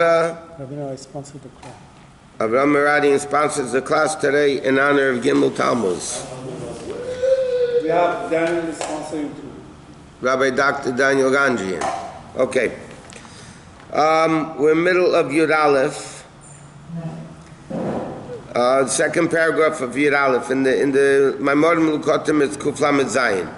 Rabbi sponsored the class. Rabbi sponsors the class today in honor of Gimmel Tammuz. We have Daniel sponsoring too. Rabbi Dr. Daniel Ganjian. Okay. We're middle of Yud Aleph. Second paragraph of Yud Aleph. In the Maamar Melukotim it's Kuf Lamed Zayin.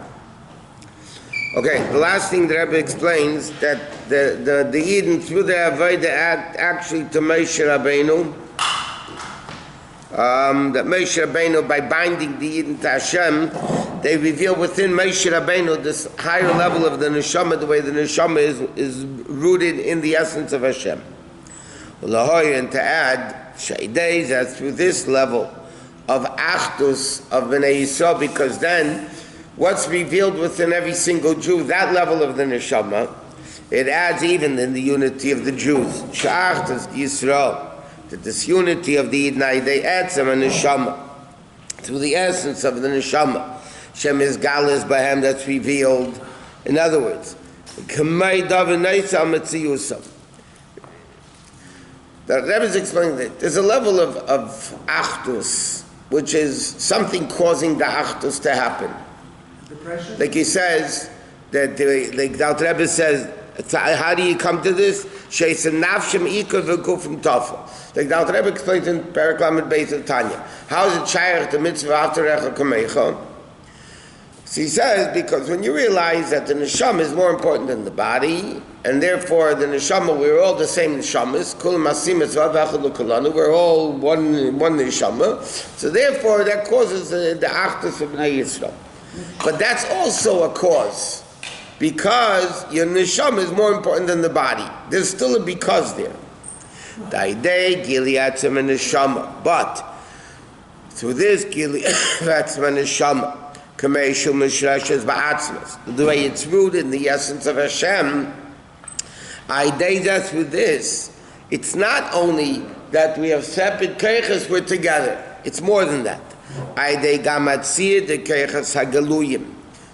Okay, the last thing the Rebbe explains that the Eden through their avodah actually to Moshe Rabbeinu, that Moshe Rabbeinu by binding the Eden to Hashem, they reveal within Moshe Rabbeinu this higher level of the neshama, the way the neshama is rooted in the essence of Hashem. And to add, Shaydei, that through this level of Achdus of Bnei Yisrael, because then what's revealed within every single Jew, that level of the neshama, it adds even in the unity of the Jews. Sha'achtas Yisrael, that this unity of the Yidnai, they add some neshama through the essence of the neshama. Shem is galas bahem, that's revealed. In other words, Kamei Davinaisa Metziyusam. The Rebbe is explaining that there's a level of Achdus, which is something causing the Achdus to happen. Depression? Like he says, that like the Rebbe says, how do you come to this? Sheisem nafshem ikar v'gufim tafel. Like the Rebbe explains in Perek Lamed Beis of Tanya. How is it shaykh the mitzvah after recha kamecha? So he says, because when you realize that the neshama is more important than the body, and therefore the neshama, we're all the same neshamas, we're all one neshama, so therefore that causes the achdus of Bnei Yisrael. But that's also a cause, because your neshama is more important than the body. There's still a because there. But through this neshama, the way it's rooted in the essence of Hashem, through this, it's not only that we have separate keiches, we're together. It's more than that.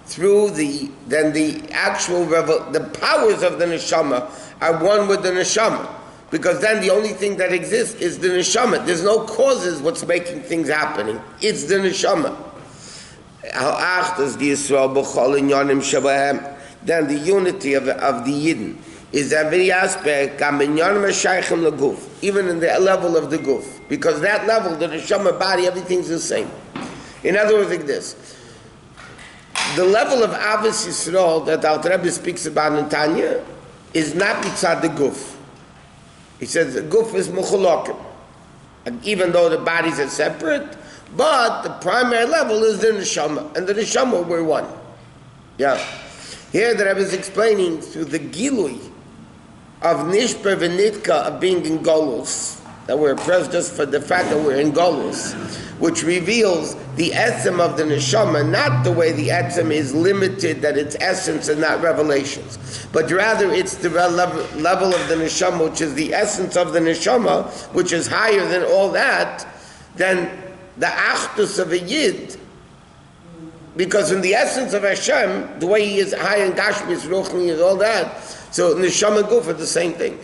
Through the actual the powers of the neshama are one with the neshama, because then the only thing that exists is the neshama. There's no causes what's making things happening. It's the neshama. Then the unity of the Yidden is every aspect, even in the level of the guf, because that level, the neshama body, everything's the same. In other words, like this, the level of Avos Yisrael that the Rebbe speaks about in Tanya is not mitzad the guf. He says the guf is muchalokim, even though the bodies are separate, but the primary level is the neshama, and the neshama we're one. Yeah. Here the Rebbe is explaining through the gilui of nishper v'nitka of being in golus, that we're oppressed just for the fact that we're in golus, which reveals the essence of the neshama, not the way the essence is limited, that it's essence and not revelations, but rather it's the level of the neshama, which is the essence of the neshama, which is higher than all that, than the achdus of a yid, because in the essence of Hashem, the way he is high in Gashmis, Ruchni, and all that, so neshama and guf are the same thing.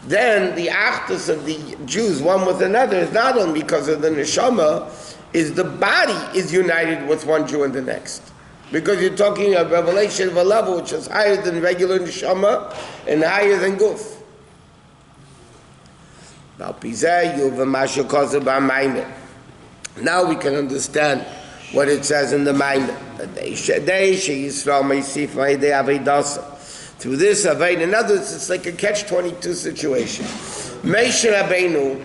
Then the achdus of the Jews, one with another, is not only because of the neshama, is the body is united with one Jew and the next. Because you're talking a revelation of a level which is higher than regular neshama and higher than guf. Now we can understand what it says in the Maamar. Through this Aved, in other words, it's like a catch-22 situation. Moshe Rabbeinu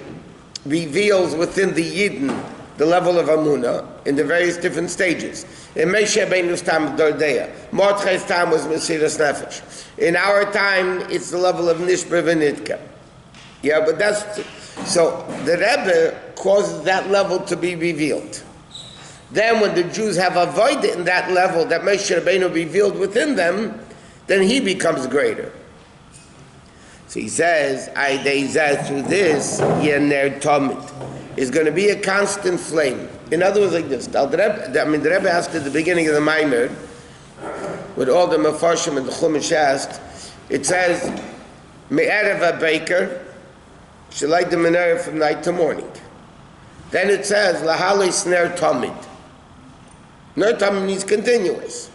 reveals within the Yidden the level of Amunah in the various different stages. In Moshe Rabbeinu's time, Dordeya. Mordechai's time was Mesiras Nefesh. In our time, it's the level of Nishber V'Nitka. Yeah, but that's... So, the Rebbe causes that level to be revealed. Then when the Jews have avoided in that level that Moshe Rabbeinu revealed within them, then he becomes greater. So he says, through this, Yener Tomit, is going to be a constant flame. In other words, like this. The Rebbe asked at the beginning of the Maamar, with all the Mefarshim and the Chumash asked, it says, me'erev ha-baker, she light the menorah from night to morning. Then it says, lahalis ner tamid. Ner tamid means continuous.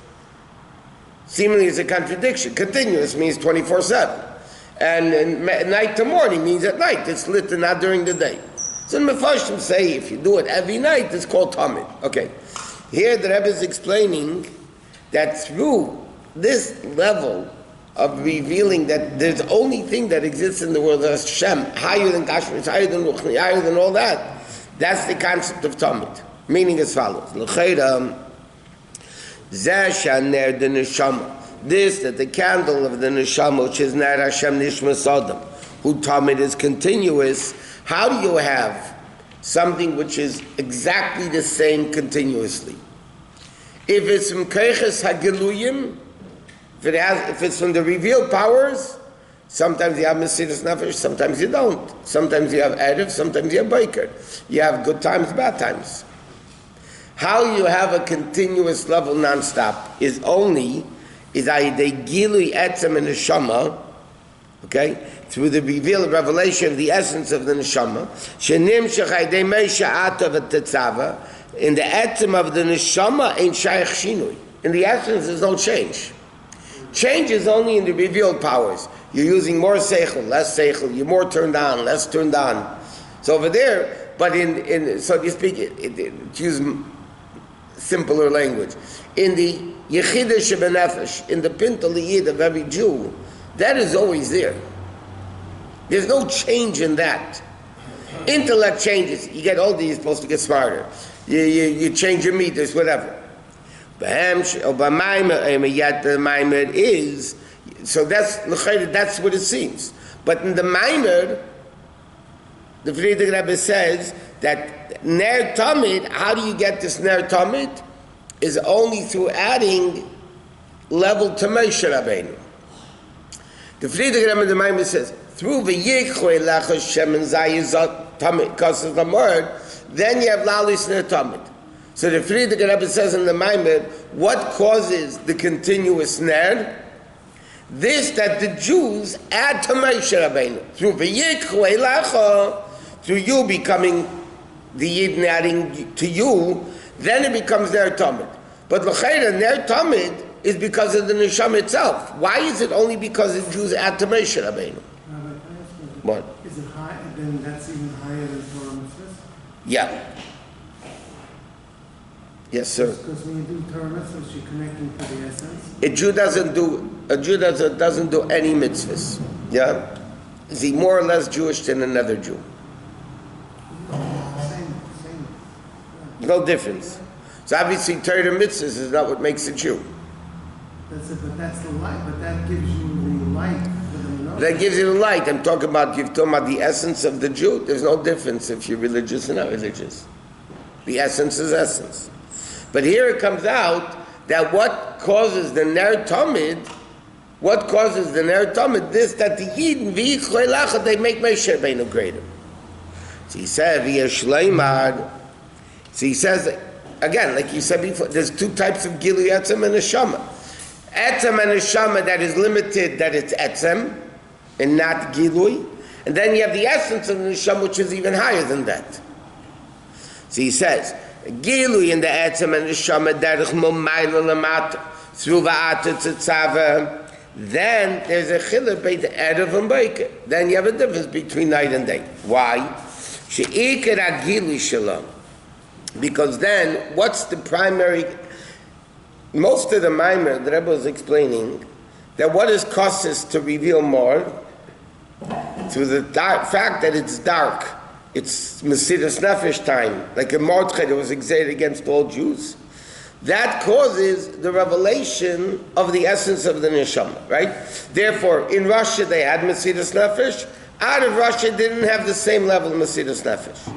Seemingly it's a contradiction. Continuous means 24/7. And night to morning means at night. It's lit and not during the day. So the Mefarshim say if you do it every night, it's called tamid. Okay. Here the Rebbe is explaining that through this level of revealing that there's the only thing that exists in the world as Hashem, higher than Gashmis, higher than Ruchni, higher than all that, that's the concept of tamid. Meaning as follows. This, that the candle of the neshama, which is Ner Hashem Nishmas Adam, who tamid is continuous, how do you have something which is exactly the same continuously? If it's from Keiches HaGiluyim, if it's from the revealed powers, sometimes you have Mesiras Nefesh, sometimes you don't. Sometimes you have Erev, sometimes you have Baker. You have good times, bad times. How you have a continuous level non-stop is Ayidei Gilui Etzem and Neshama, okay, through the revealed revelation of the essence of the Neshama, Shenimshach Ayidei Meisha Atav Tetzaveh, in the Etzem of the Neshama ain't Shaykh Shinui. In the essence there's no change. Change is only in the revealed powers. You're using more seichel, less seichel. You're more turned on, less turned on. So over there, but in so you speak, use simpler language. In the Yechidah Shebenefesh, in the Pintal Yid of every Jew, that is always there. There's no change in that. Intellect changes. You get older, you're supposed to get smarter. You change your meters, whatever. Yet the Maamar is, so that's what it seems. But in the Maamar, the Friedrich Rebbe says that Ner Tamid, how do you get this Ner Tamid? Is only through adding level to Moshe Rabbeinu. The Friedrich Rebbe in the Maamar says, through the Yichoi Lachos Shem and Zayizot Tamid, because of the word, then you have Lalis Ner Tamid. So the Friedrich Rebbe says in the Maamar, what causes the continuous Ner? This, that the Jews add to Moshe Rabbeinu. Through V'yikhu Eilacha, through you becoming the Yidden adding to you, then it becomes Ner Tamid. But L'chayra, Ner Tamid is because of the Neshama itself. Why is it only because the Jews add to Moshe Rabbeinu? What? Is it high, then that's even higher than Torah Mitzvahs? Yeah. Yes, sir. Because when you do Torah Mitzvahs, you're connecting to the essence. A Jew doesn't do any mitzvahs. Yeah? Is he more or less Jewish than another Jew? Same. No difference. So obviously Torah mitzvahs is not what makes a Jew. That's it, but that's the light. But that gives you the light for the menorah. That gives you the light. You're talking about the essence of the Jew. There's no difference if you're religious or not religious. The essence is essence. But here it comes out that what causes the Ner Tamid, this, that the Yidden, they make Moshe Rabbeinu greater. So he said, so he says, again, like you said before, there's two types of Gilui Etzem and Neshama. Etzem and Neshama that is limited, that it's Etzem, and not Gilui. And then you have the essence of the Neshama, which is even higher than that. So he says, Gilui in the Etzem and Neshama derech momayla lamata through va'ata Tetzaveh. Then there's a chiluk by the Erev and Baker. Then you have a difference between night and day. Why? She'ikar ha'gilui shalom. Because then, what's the primary? Most of the Maamar, the Rebbe was explaining that what is causes to reveal more through the fact that it's dark. It's Mesiras Nefesh time, like a Mordechai that was exalted against all Jews. That causes the revelation of the essence of the Neshama, right? Therefore, in Russia they had Mesiras Nefesh. Out of Russia didn't have the same level of Mesiras Nefesh.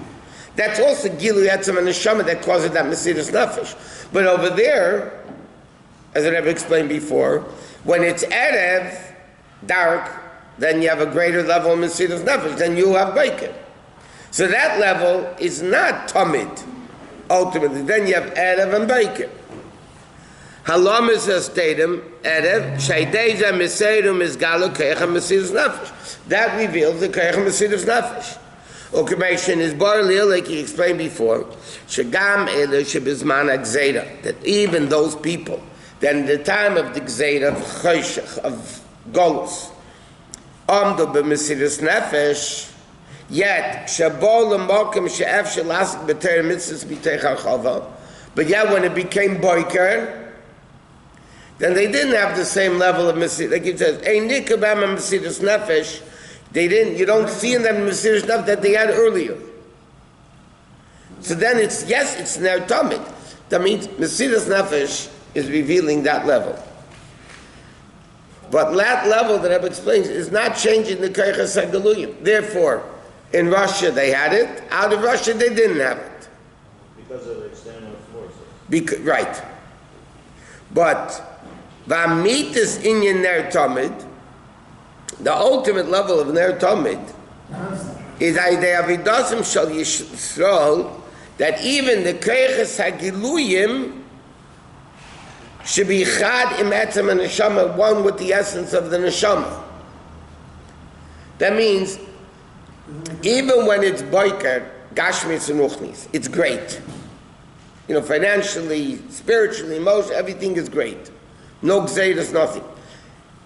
That's also Gilui Etzem and Neshama that causes that Mesiras Nefesh. But over there, as I Rebbe explained before, when it's Erev, dark, then you have a greater level of Mesiras Nefesh, then you have Baker. So that level is not Tamid, ultimately. Then you have Erev and Baker. Halamis Estadim, Erev, Shaydeza Meserum is Galo Kecha Mesidus Nefesh. That reveals the Kecha Mesidus Nefesh. Occupation is barley, like he explained before, Shagam Ele Shebizman Gzeira, that even those people, that in the time of the Gzeira, of Choshech, of Golus, Amdo B'Mesidus Nefesh, yet Shabol L'Mokim She'ef She'lasik B'Ter Mitzvahs B'Tech HaChava, but yet when it became Boiker, then they didn't have the same level of Mesidus. Like he says, Ein Nikabam Mesidus Nefesh, you don't see in them Mesidus Nefesh that they had earlier. So then it's Ner Tamid. That means Mesidus Nefesh is revealing that level. But that level that Rebbe explains is not changing the Keiches HaGaluyim. Therefore, in Russia they had it, out of Russia they didn't have it. Because of external forces. Right. But V'amitis inyan Ner Tamid, the ultimate level of Ner Tamid, is Aidei Avidasim Shal Yisrael, that even the Keiches HaGiluyim should be Chad Im Etzem and Neshama, one with the essence of the Neshama. That means, even when it's Boiker, Gashmis and Uchnis, it's great. Financially, spiritually, emotionally, everything is great. No Gzeiras, nothing.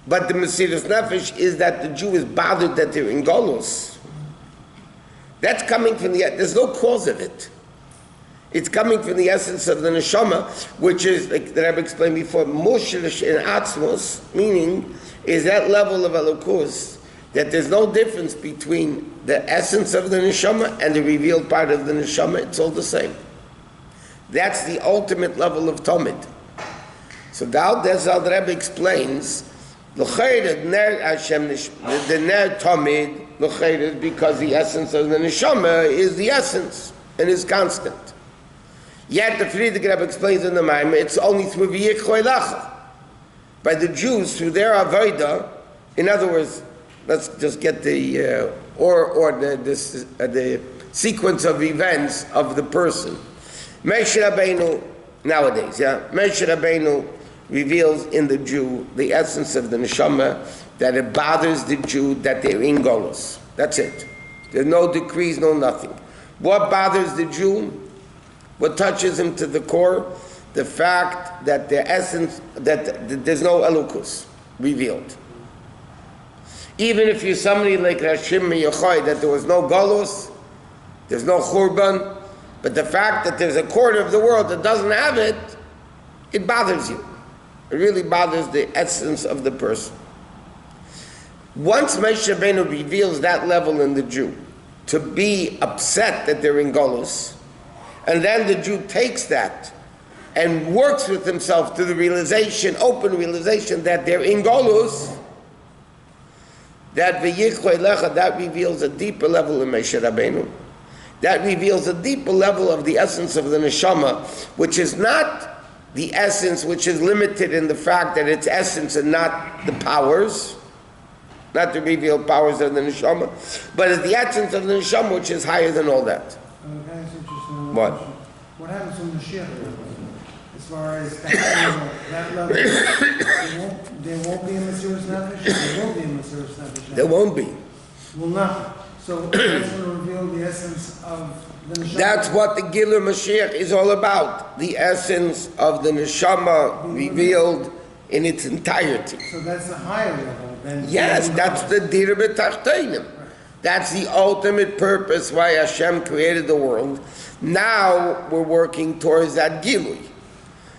But the Mesidus Nefesh is that the Jew is bothered that they're in Golus. That's coming from there's no cause of it. It's coming from the essence of the Neshama, which is, like the Rebbe explained before, Mushlish in Atzmos, meaning is that level of Elokus, that there's no difference between the essence of the Neshama and the revealed part of the Neshama, it's all the same. That's the ultimate level of Tamid. So that's how the Rebbe explains, the Ner Tamid, is because the essence of the Neshama is the essence and is constant. Yet the Friedrich Rebbe explains in the Maamar, it's only through V'yik Choylacha. By the Jews, through their Avodah, in other words, let's just get the sequence of events of the person. Moshe Rabbeinu, nowadays, Moshe Rabbeinu reveals in the Jew the essence of the Neshama, that it bothers the Jew that they're in Golus. That's it. There's no decrees, no nothing. What bothers the Jew? What touches him to the core? The fact that the essence, that there's no Elokus revealed. Even if you're somebody like Rashim Yochai, that there was no Golus, there's no Churban, but the fact that there's a corner of the world that doesn't have it, it bothers you. It really bothers the essence of the person. Once Moshe Rabbeinu reveals that level in the Jew, to be upset that they're in Golus, and then the Jew takes that and works with himself to the realization, open realization that they're in Golus, that that reveals a deeper level in Moshe Rabbeinu. That reveals a deeper level of the essence of the Neshama, which is not the essence which is limited in the fact that it's essence and not the powers, not the revealed powers of the Neshama, but it's the essence of the Neshama which is higher than all that. What? What happens when Mashiach as far as that level? There won't be a Mesidus Nefesh? There won't be a Mesidus Nefesh? There won't be. Will not. So that's going to reveal the essence of the Neshama. That's what the Gilur Mashiach is all about. The essence of the Neshama revealed in its entirety. So that's a higher level than... Yes, that's the Dir B'Tachteinim. That's the ultimate purpose why Hashem created the world. Now we're working towards that Gilui.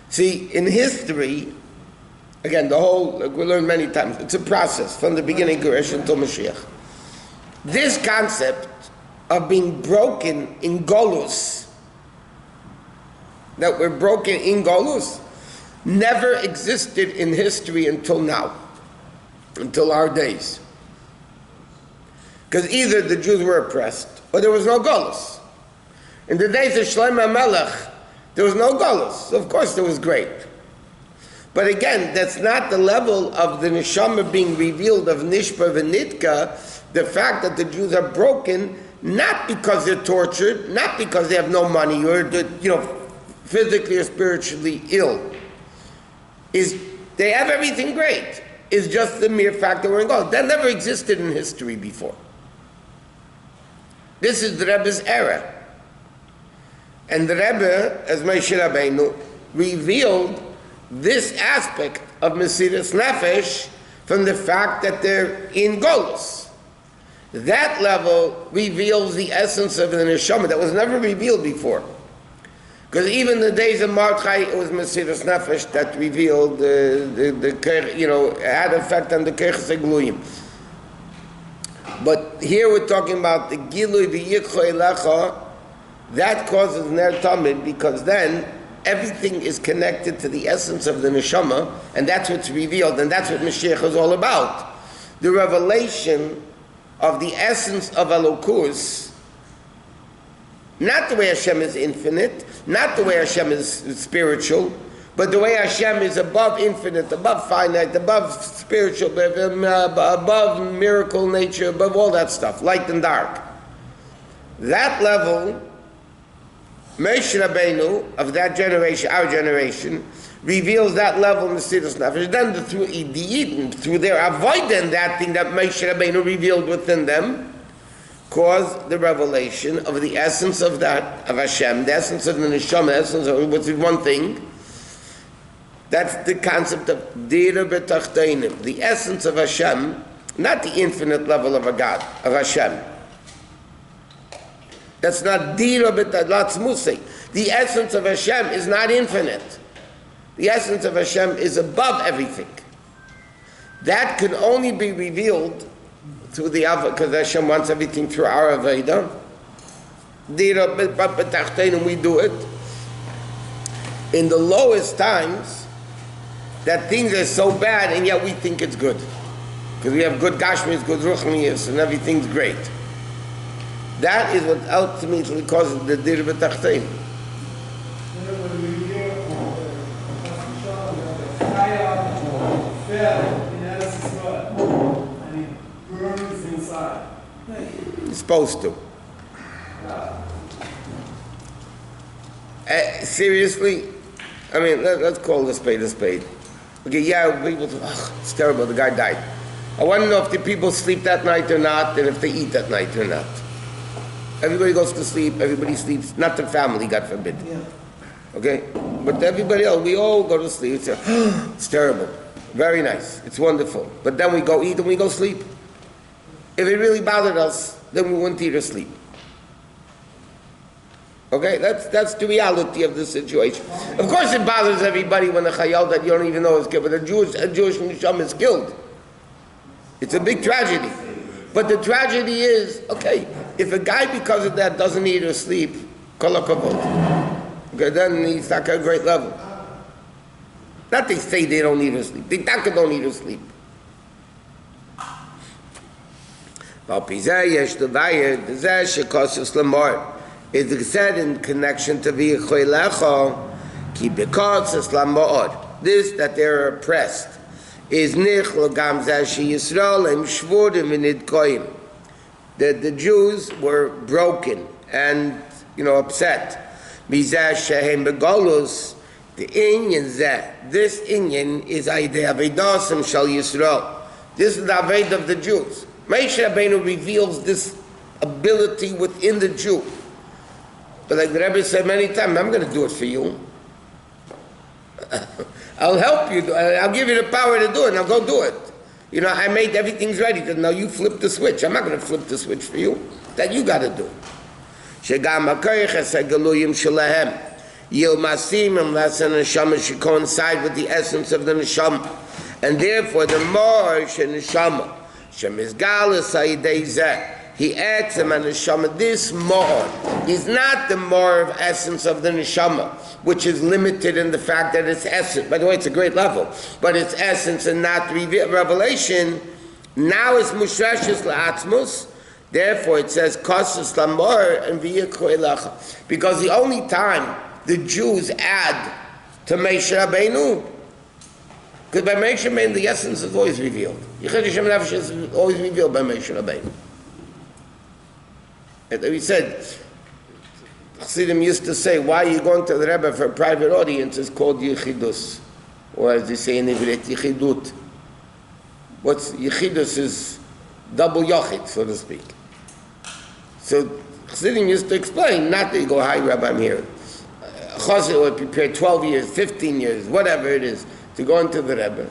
See, in history, again, we learned many times, it's a process from the beginning creation until Mashiach. This concept of being broken in Golus, that we're broken in Golus, never existed in history until now, until our days. Because either the Jews were oppressed, or there was no Golus. In the days of Shlomo HaMelech, there was no Golus. So of course there was great. But again, that's not the level of the Neshama being revealed of Nishpa V'Nitka, the fact that the Jews are broken, not because they're tortured, not because they have no money, or physically or spiritually ill. is they have everything great. It's just the mere fact that we're in Golos. That never existed in history before. This is the Rebbe's era. And the Rebbe, as Moshe Rabbeinu, revealed this aspect of Mesiras Nefesh from the fact that they're in Golos. That level reveals the essence of the neshama that was never revealed before. Because even the days of Mordechai, it was Mesiras Nefesh that revealed had effect on the Kerches Gluyim. But here we're talking about the Gilui v'Yikcho Elecha. That causes Ner Tamid, because then everything is connected to the essence of the neshama, and that's what's revealed, and that's what Mashiach is all about. The revelation of the essence of Elokus, not the way Hashem is infinite, not the way Hashem is spiritual, but the way Hashem is above infinite, above finite, above spiritual, above miracle nature, above all that stuff, light and dark. That level, Moshe Rabbeinu of that generation, our generation, reveals that level in the Mesiras Nefesh. Then through Yidden, through their avoiding that thing that Moshe Rabbeinu revealed within them, caused the revelation of the essence of that, of Hashem, the essence of the Neshama, the essence of what's one thing. That's the concept of Dira B'Tachteinim, the essence of Hashem, not the infinite level of a God, of Hashem. That's not Dira B'Tachteinim. The essence of Hashem is not infinite. The essence of Hashem is above everything. That can only be revealed through the Avodah, because Hashem wants everything through our Avodah. Dira B'Tachteinim, we do it. In the lowest times, that things are so bad, and yet we think it's good. Because we have good Gashmis, good Ruchnius, and everything's great. That is what ultimately causes the Dir B'Tachteinim. When we hear fell in Eretz Yisrael, and he burns inside. You're supposed to. Seriously? I mean, let's call a spade a spade. Okay, yeah, people say, oh, it's terrible, the guy died. I want to know if the people sleep that night or not, and if they eat that night or not. Everybody goes to sleep, everybody sleeps, not the family, God forbid. Yeah. Okay? But everybody else, we all go to sleep. It's, it's terrible. Very nice. It's wonderful. But then we go eat and we go sleep. If it really bothered us, then we wouldn't eat or sleep. Okay? That's the reality of the situation. Of course it bothers everybody when a chayal that you don't even know is killed, but a Jewish neshama is killed. It's a big tragedy. But the tragedy is, okay, if a guy because of that doesn't eat or sleep, kol hakavod. Okay, then he's not at a great level. Not they say they don't eat or sleep. They don't eat or sleep. It's said in connection to v'yichoylecha, ki b'kotz lama'od. This, that they're oppressed, is nich l'gam zeh she Yisrael im shvurim v'nidkoyim. That the Jews were broken and, upset. Mizeh shehem begolus, the inyan zeh. This inyan is aydei avedasim shal Yisrael. This is the aved of the Jews. Moshe Rabbeinu reveals this ability within the Jew. But like the Rebbe said many times, I'm going to do it for you. I'll help you. I'll give you the power to do it. Now go do it. I made everything's ready. Now you flip the switch. I'm not going to flip the switch for you. That you got to do. Shegam hakoyches hagaluyim shelahem yil masim unless the neshama should coincide with the essence of the neshama, and therefore the more neshama shemizgalus haydei zeh. He adds him on the neshama. This more is not the more of essence of the neshama, which is limited in the fact that it's essence. By the way, it's a great level, but it's essence and not revelation. Now it's mushrashes la'atzmus. Therefore, it says kosus lamor and v'yikhoilacha, because the only time the Jews add to Moshe Rabbeinu, because by Moshe Rabbeinu the essence is always revealed. Yichud Hashem Nefesh is always revealed by Moshe Rabbeinu. And we said, Chassidim used to say, why are you going to the Rebbe for a private audience? It's called Yichidus. or as they say in Ivrit, Yechidut. What's Yechidus is double Yochid, so to speak. So Chassidim used to explain, not that you go, hi Rabbi, I'm here. Chassid would prepare 12 years, 15 years, whatever it is, to go into the Rebbe.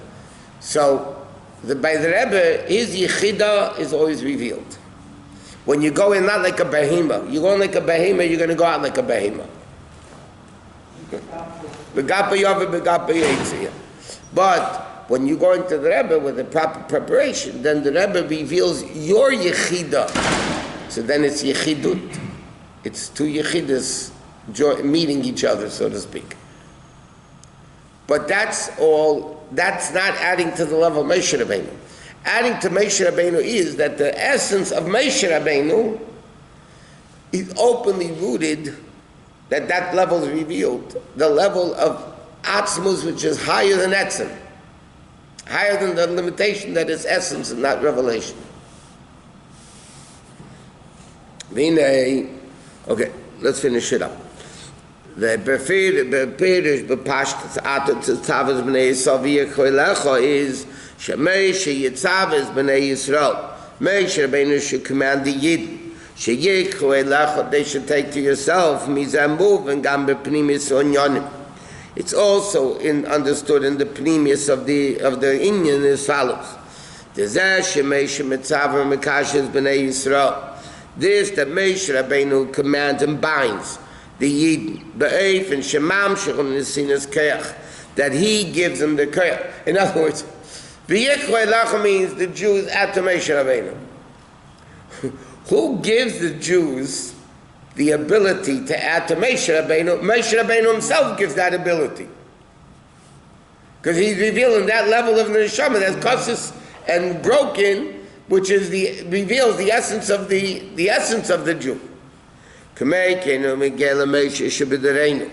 So by the Rebbe, his Yechidah is always revealed. When you go in not like a behemoth, you go in like a behemoth, you're going to go out like a behemoth. But when you go into the Rebbe with the proper preparation, then the Rebbe reveals your Yechidah. So then it's Yechidut. It's two Yechidas meeting each other, so to speak. But that's not adding to the level of Moshe Rabbeinu. Adding to Moshe Rabbeinu is that the essence of Moshe Rabbeinu is openly rooted, that level is revealed. The level of Atzmus, which is higher than Etzem. Higher than the limitation that is essence and not revelation. Okay, let's finish it up. The Bepirish Bepashtas Atot Tetzaveh B'nei Yisrael V'Yecholecha is Shemei Tetzaveh B'nei Yisrael. Moshe Rabbeinu should command the Yid. Sheyecholecha, they should take to yourself Mizan move and Gam B'Pnimis Onyonim. It's also understood in the Pnimis of the Inyan as follows. Dezeh Shemei Tetzaveh Mekashes B'nei Yisrael. This that Moshe Rabbeinu commands and binds the Yid, Ba'ef and Shemam Shechon Nesinas Keach, that he gives them the Keach. In other words, V'yekhoelacha means the Jews at the Moshe Rabbeinu. Who gives the Jews the ability to add to Moshe Rabbeinu? Moshe Rabbeinu himself gives that ability. Because he's revealing that level of the neshama that's cautious and broken, which is reveals the essence of the Jew. K'meikenu megela Moshe shebedereinu.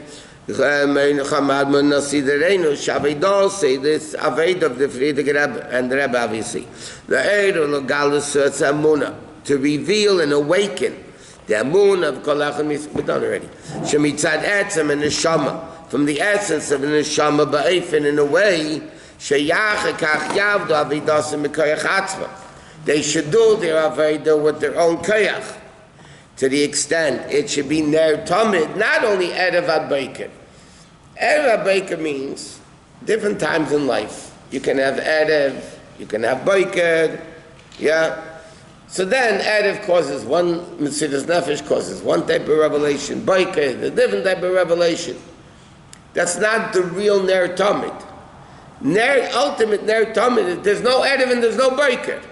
Say this Aved of the Friedrich Rebbe and the Rebbe obviously. The Eiru Logalus Amuna, to reveal and awaken the Amun of Kolachim. We're done already. Shemitzad Etzem and Neshama, from the essence of the Neshama Ba'efin in a way Sheyach Kach Yavdu Avidas Mekayach Atzma. They should do their Aveda with their own Kayach. To the extent it should be Ner Tamid, not only Erev Ad-Baiker. Erev Ad-Baiker means different times in life. You can have Erev, you can have Baiker, yeah? So then Erev causes one, Mesidas Nefesh causes one type of revelation, Baiker, a different type of revelation. That's not the real Ner Tamid. Ultimate Ner Tamid, there's no Erev and there's no Baiker.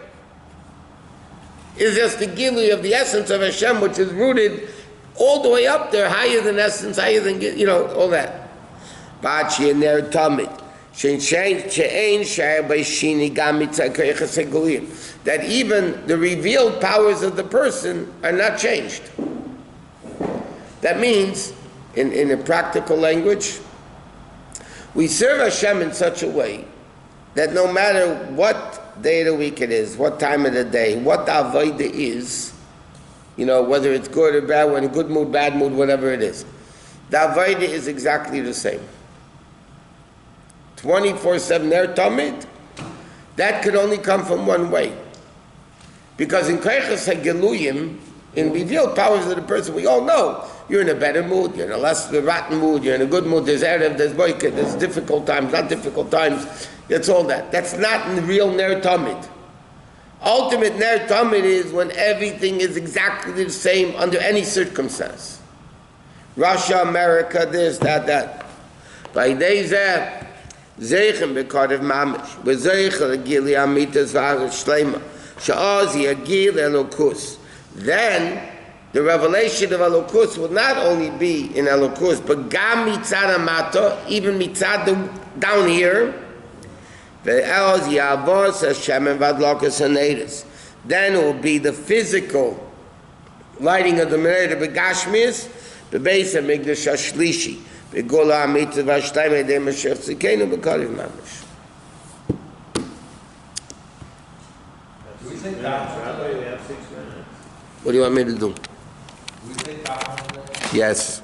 It's just the gilui of the essence of Hashem, which is rooted all the way up there, higher than essence, higher than, all that. Bachi and Ner Tamid. That even the revealed powers of the person are not changed. That means, in a practical language, we serve Hashem in such a way that no matter what day of the week it is, what time of the day, what the avodah is, whether it's good or bad, when in good mood, bad mood, whatever it is, the avodah is exactly the same. 24/7 Ner Tamid, that could only come from one way. Because in Keiches HaGeluyim, in revealed powers of the person, we all know you're in a better mood, you're in a less rotten mood, you're in a good mood, there's Erev, there's Boiket, there's difficult times, not difficult times, that's all that. That's not in the real Ner Tamid. Ultimate Ner Tamid is when everything is exactly the same under any circumstance. Russia, America, this, that. By days there, Zeichem Bekardev Mamish, Bezeichel Gili Amitas Vagas Shlema, Sha'azi Agil Elokus. Then the revelation of Elokus will not only be in Elokus, but Gam Mitzad Amata, even Mitzad down here. Then it will be the physical lighting of the Meneder Begashmias, the base of Migdash Ashlishi, Begola Amitzah Vashtayim Edei Mashiach Tzikenu Bekariv Mamish. Rabbi, we have 6 minutes. What do you want me to do? Yes.